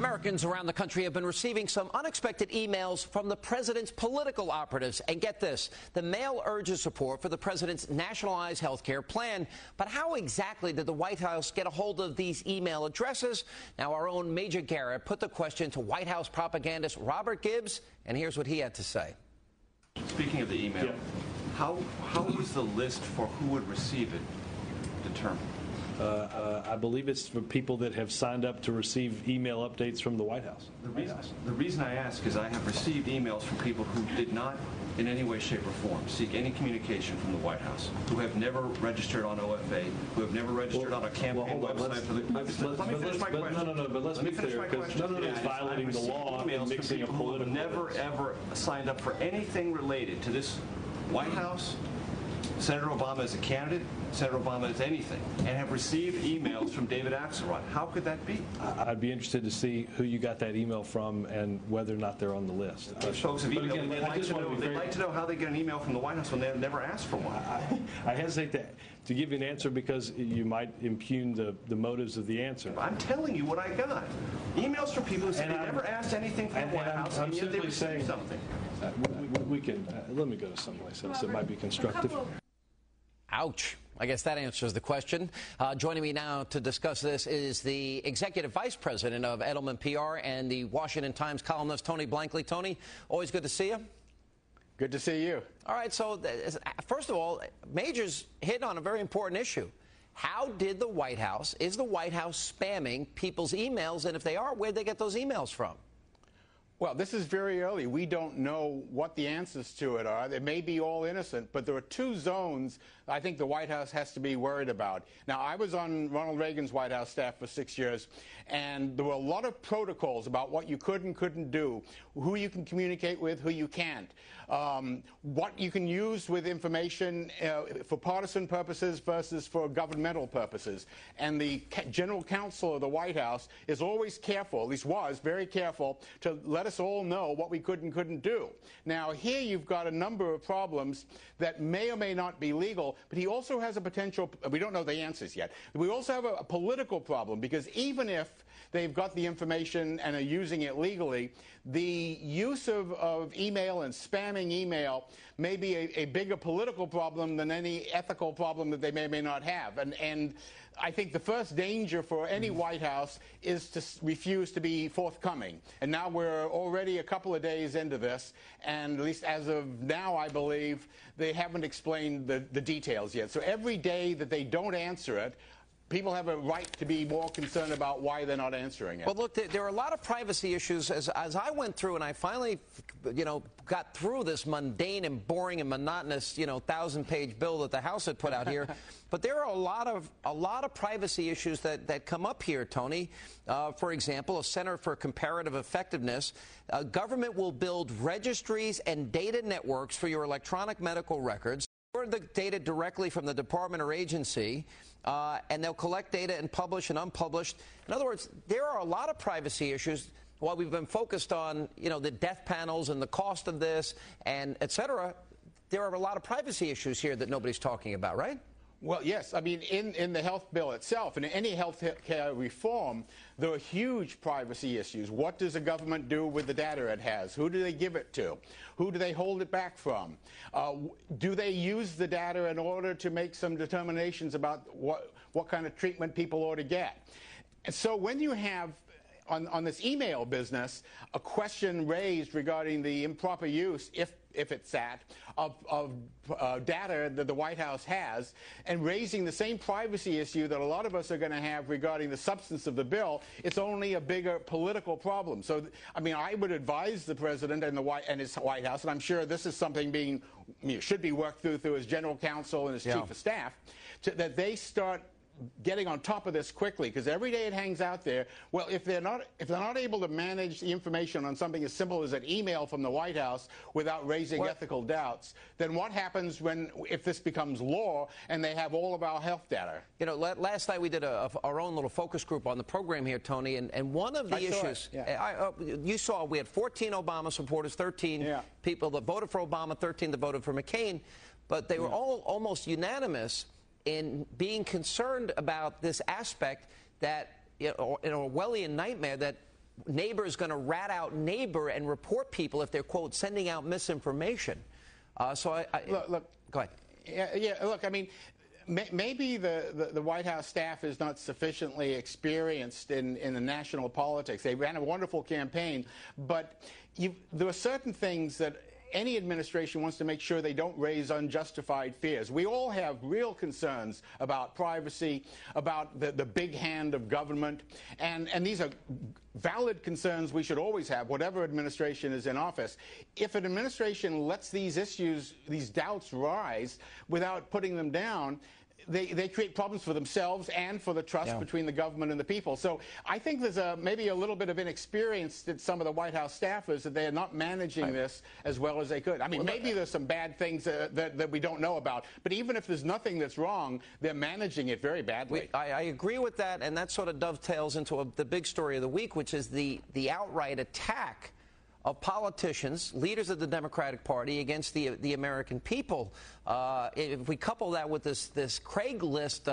Americans around the country have been receiving some unexpected emails from the president's political operatives. And get this, the mail urges support for the president's nationalized health care plan. But how exactly did the White House get a hold of these email addresses? Now, our own Major Garrett put the question to White House propagandist Robert Gibbs, and here's what he had to say. Speaking of the email, how was the list for who would receive it determined? I believe it's for people that have signed up to receive email updates from the White House. The reason I ask is I have received emails from people who did not in any way, shape, or form seek any communication from the White House, who have never registered on OFA, who have never registered on a campaign website. Let me finish my question. But let's be clear, because none of it's violating the law and mixing a political. Never, ever signed up for anything related to this White House, Senator Obama as a candidate, Senator Obama as anything, and have received emails from David Axelrod. How could that be? I'd be interested to see who you got that email from and whether or not they're on the list. Folks have emailed. They'd like to know how they get an email from the White House when they've never asked for one. I hesitate to give you an answer because you might impugn the motives of the answer. I'm telling you what I got. Emails from people who said they never asked anything from the White House, and yet they received something. We can, let me go to someplace else that might be constructive. Ouch. I guess that answers the question. Joining me now to discuss this is the executive vice president of Edelman PR and the Washington Times columnist, Tony Blankley. Tony, always good to see you. Good to see you. All right. So, first of all, Major's hit on a very important issue. How did the White House, is the White House spamming people's emails? And if they are, where'd they get those emails from? Well, this is very early. We don't know what the answers to it are. They may be all innocent, but there are two zones I think the White House has to be worried about. Now, I was on Ronald Reagan's White House staff for 6 years, and there were a lot of protocols about what you could and couldn't do, who you can communicate with, who you can't, what you can use with information for partisan purposes versus for governmental purposes. And the general counsel of the White House is always careful, at least was very careful, to let us all know what we could and couldn't do. Now, here you've got a number of problems that may or may not be legal, but he also has a potential, we don't know the answers yet, we also have a political problem, because even if they've got the information and are using it legally, the use of email and spamming email may be a bigger political problem than any ethical problem that they may or may not have. And I think the first danger for any White House is to refuse to be forthcoming. And now we're already a couple of days into this, and at least as of now, I believe, they haven't explained the details yet. So every day that they don't answer it, people have a right to be more concerned about why they're not answering it. Well, look, there are a lot of privacy issues. As I went through and I finally, got through this mundane and boring and monotonous, 1,000-page bill that the House had put out here. But there are a lot of privacy issues that come up here, Tony. For example, a Center for Comparative Effectiveness. Government will build registries and data networks for your electronic medical records. The data directly from the department or agency, and they'll collect data and publish and unpublished. In other words, there are a lot of privacy issues. While we've been focused on, the death panels and the cost of this and et cetera, there are a lot of privacy issues here that nobody's talking about, right? Well, yes. I mean, in the health bill itself, and in any health care reform, there are huge privacy issues. What does the government do with the data it has? Who do they give it to? Who do they hold it back from? Do they use the data in order to make some determinations about what kind of treatment people ought to get? And so when you have on this email business, a question raised regarding the improper use, if it's that, of data that the White House has, and raising the same privacy issue that a lot of us are going to have regarding the substance of the bill, it's only a bigger political problem. So, I mean, I would advise the president and his White House, and I'm sure this is something should be worked through his general counsel and his chief of staff, that they start getting on top of this quickly, because every day it hangs out there. Well, if they're not able to manage the information on something as simple as an email from the White House without raising ethical doubts, then what happens if this becomes law and they have all of our health data? Last night we did our own little focus group on the program here, Tony, and one of the issues you saw, we had 14 Obama supporters, 13 people that voted for Obama, 13 that voted for McCain, but they were all almost unanimous in being concerned about this aspect that, an Orwellian nightmare that neighbor is going to rat out neighbor and report people if they're, quote, sending out misinformation. Look, go ahead. Yeah, look, I mean, maybe the White House staff is not sufficiently experienced in the national politics. They ran a wonderful campaign, but there are certain things that any administration wants to make sure they don't raise unjustified fears. We all have real concerns about privacy, about the big hand of government, and these are valid concerns we should always have, whatever administration is in office. If an administration lets these issues, these doubts rise without putting them down, they create problems for themselves and for the trust between the government and the people. So I think there's maybe a little bit of inexperience that some of the White House staffers, that they are not managing this as well as they could. I mean, maybe there's some bad things that we don't know about, but even if there's nothing that's wrong, they're managing it very badly. I agree with that, and that sort of dovetails into the big story of the week, which is the outright attack of politicians, leaders of the Democratic Party, against the American people. If we couple that with this Craigslist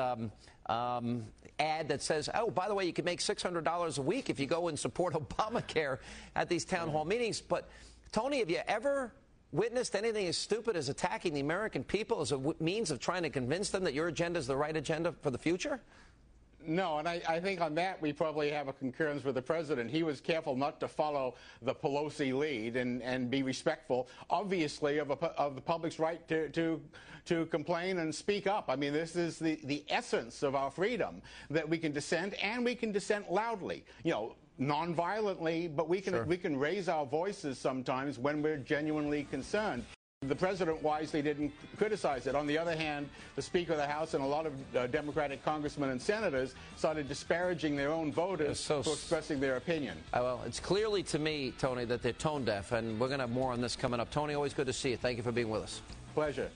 ad that says, oh, by the way, you can make $600 a week if you go and support Obamacare at these town hall meetings. But, Tony, have you ever witnessed anything as stupid as attacking the American people as a means of trying to convince them that your agenda is the right agenda for the future? No, and I think on that we probably have a concurrence with the president. He was careful not to follow the Pelosi lead and be respectful, obviously, of the public's right to complain and speak up. I mean, this is the essence of our freedom, that we can dissent, and we can dissent loudly. You know, non-violently, but we can raise our voices sometimes when we're genuinely concerned. The president wisely didn't criticize it. On the other hand, the Speaker of the House and a lot of Democratic congressmen and senators started disparaging their own voters for expressing their opinion. Well, it's clearly to me, Tony, that they're tone deaf, and we're going to have more on this coming up. Tony, always good to see you. Thank you for being with us. Pleasure.